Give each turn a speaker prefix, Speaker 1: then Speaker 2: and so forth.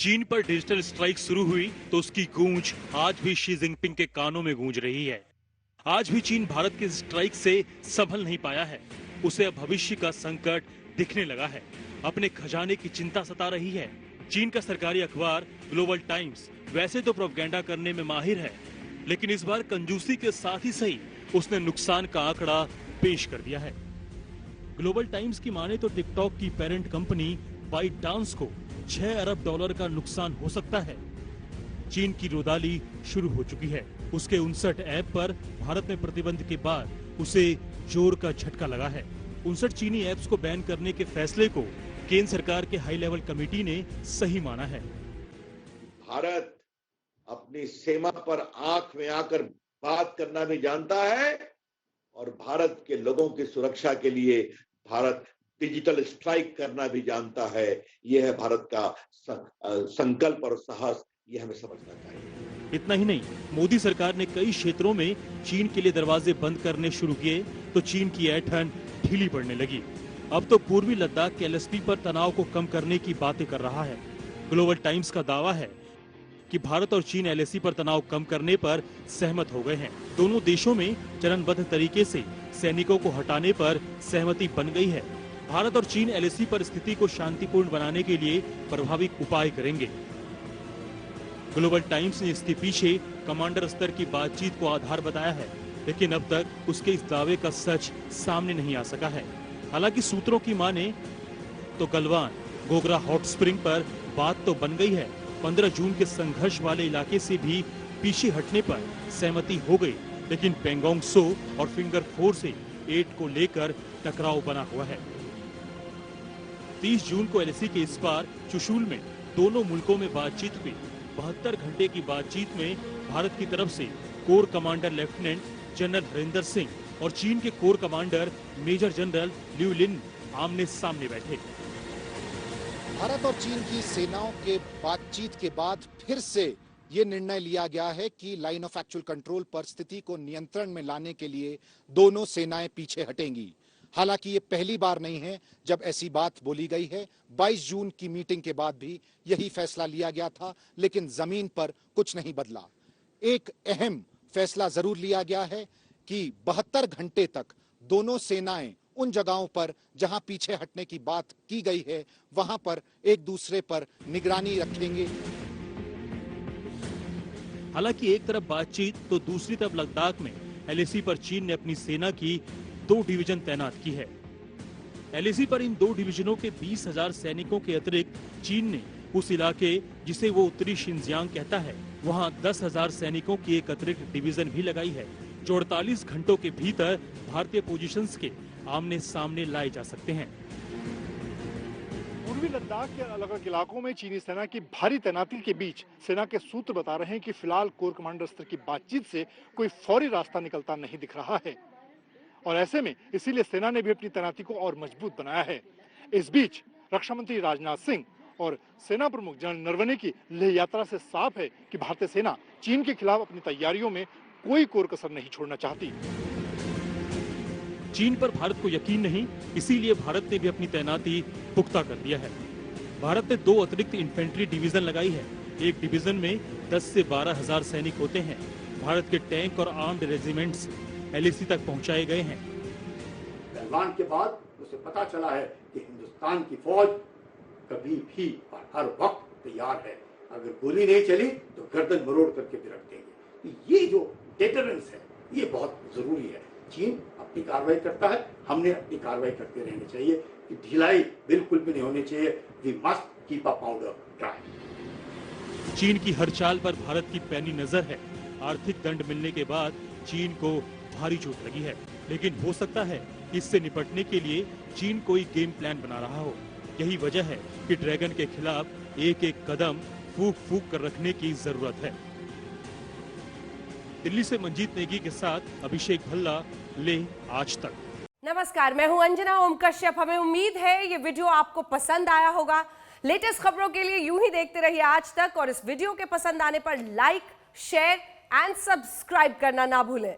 Speaker 1: चीन पर digital strike शुरू हुई तो उसकी गूंज आज भी शी जिनपिंग के कानों में गूंज रही है। आज भी चीन भारत के स्ट्राइक से संभल नहीं पाया है। उसे अब भविष्य का संकट दिखने लगा है। अपने खजाने की चिंता सता रही है। चीन का सरकारी अखबार ग्लोबल टाइम्स वैसे तो प्रोपेगेंडा करने में माहिर है, लेकिन इस बार कंजूसी के साथ ही सही उसने नुकसान का आंकड़ा पेश कर दिया है। ग्लोबल टाइम्स की माने तो टिकटॉक की पेरेंट कंपनी बाइटडांस को 6 अरब डॉलर का नुकसान हो सकता है। चीन की रुदाली शुरू हो चुकी है। उसके 59 ऐप पर भारत में प्रतिबंध के बाद उसे जोर का झटका लगा है। 59 चीनी ऐप्स को बैन करने के फैसले को केंद्र सरकार के हाई लेवल कमेटी ने सही माना है।
Speaker 2: भारत अपनी सीमा पर आंख में आकर बात करना भी जानता है और भारत के लोगों की सुरक्षा के लिए भारत डिजिटल स्ट्राइक करना भी जानता है। यह है भारत का संकल्प और साहस, यह हमें समझना चाहिए।
Speaker 1: इतना ही नहीं, मोदी सरकार ने कई क्षेत्रों में चीन के लिए दरवाजे बंद करने शुरू किए तो चीन की ऐंठन ढीली पड़ने लगी। अब तो पूर्वी लद्दाख के एलएसपी पर तनाव को कम करने की बातें कर रहा है। ग्लोबल टाइम्स का दावा है कि भारत और चीन एलएसी पर तनाव कम करने पर सहमत हो गए हैं। दोनों देशों में चरणबद्ध तरीके से सैनिकों को हटाने पर सहमति बन गई है। भारत और चीन एलएसी पर स्थिति को शांतिपूर्ण बनाने के लिए प्रभावी उपाय करेंगे। ग्लोबल टाइम्स ने इसके पीछे कमांडर स्तर की बातचीत को आधार बताया है, लेकिन अब तक उसके इस दावे का सच सामने नहीं आ सका है। हालांकि सूत्रों की माने तो गलवान गोगरा हॉट स्प्रिंग पर बात तो बन गई है। 15 जून के संघर्ष वाले इलाके से भी पीछे हटने पर सहमति हो गई, लेकिन पेंगोंग सो और फिंगर 4 से 8 को लेकर टकराव बना हुआ है। 30 जून को एलएसी के इस पार चुशूल में दोनों मुल्कों में बातचीत हुई। 72 घंटे की बातचीत में भारत की तरफ से core commander lieutenant general Harinder Singh और चीन के कोर कमांडर मेजर जनरल लिu लिन आमने सामने बैठे।
Speaker 3: भारत और चीन की सेनाओं के बातचीत के बाद फिर से ये निर्णय लिया गया है कि लाइन ऑफ एक्चुअल कंट्रोल पर स्थिति को नियंत्रण में लाने के लिए दोनों सेनाएं पीछे हटेंगी। हालांकि ये पहली बार नहीं है जब ऐसी बात बोली गई है। 22 जून की मीटिंग के बाद भी यही फैसला लिया गया था, लेकिन जमीन पर कुछ नहीं बदला। एक अहम फैसला जरूर लिया गया है कि 72 घंटे तक दोनों सेनाएं उन जगहों पर जहां पीछे हटने की बात की गई है वहां पर एक दूसरे पर निगरानी रखेंगे।
Speaker 1: हालांकि एक तरफ बातचीत तो दूसरी तरफ लद्दाख में एलएसी पर चीन ने अपनी सेना की 2 डिवीजन तैनात की है। एलएसी पर इन 2 डिवीजनों के 20,000 सैनिकों के अतिरिक्त चीन ने उस इलाके जिसे वो उत्तरी शिनजियांग कहता है वहां 10,000 सैनिकों की एक अतिरिक्त डिवीजन भी लगाई है, जो 48 घंटों के भीतर भारतीय पोजीशंस के आमने सामने लाए जा सकते हैं।
Speaker 4: पूर्वी लद्दाख के अलग अलग इलाकों में चीनी सेना की भारी तैनाती के बीच सेना के सूत्र बता रहे हैं कि फिलहाल कोर कमांडर स्तर की बातचीत से कोई फौरी रास्ता निकलता नहीं दिख रहा है और ऐसे में इसीलिए सेना ने भी अपनी तैनाती को और मजबूत बनाया है। इस बीच रक्षा मंत्री राजनाथ सिंह और सेना प्रमुख जनरल नरवणे की लेह यात्रा से साफ है कि भारतीय सेना चीन के खिलाफ अपनी तैयारियों में कोई कोर कसर नहीं छोड़ना चाहती।
Speaker 1: चीन पर भारत को यकीन नहीं, इसीलिए भारत ने भी अपनी तैनाती पुख्ता कर दिया है। भारत ने 2 अतिरिक्त इन्फेंट्री डिवीजन लगाई है। एक डिवीजन में 10 से 12,000 सैनिक होते हैं। भारत के टैंक और आर्म्ड रेजिमेंट्स एलएसी तक पहुंचाए गए हैं।
Speaker 5: गलवान के बाद उसे पता चला है कि हिंदुस्तान की फौज कभी भी और हर वक्त तैयार है। अगर गोली नहीं चली तो गर्दन मरोड़ करके भी रख देंगे। ये जो डेटरेंस है ये बहुत जरूरी है। चीन अपनी कार्रवाई करता है, हमने अपनी कार्रवाई करते रहनी चाहिए कि ढिलाई बिल्कुल भी नहीं होनी चाहिए। We must keep a powder dry.
Speaker 1: चीन की हर चाल पर भारत की पैनी नजर है। आर्थिक दंड मिलने के बाद चीन को भारी चोट लगी है, लेकिन हो सकता है इससे निपटने के लिए चीन कोई गेम प्लान बना रहा हो। यही वजह है कि ड्रैगन के खिलाफ एक एक कदम फूक फूक कर रखने की जरूरत है। दिल्ली से मंजीत नेगी के साथ अभिषेक भल्ला, लेह आज तक।
Speaker 6: नमस्कार, मैं हूं अंजना ओम कश्यप। हमें उम्मीद है ये वीडियो आपको पसंद आया होगा। लेटेस्ट खबरों के लिए यूं ही देखते रहिए आज तक और इस वीडियो के पसंद आने पर लाइक, शेयर एंड सब्सक्राइब करना ना भूलें।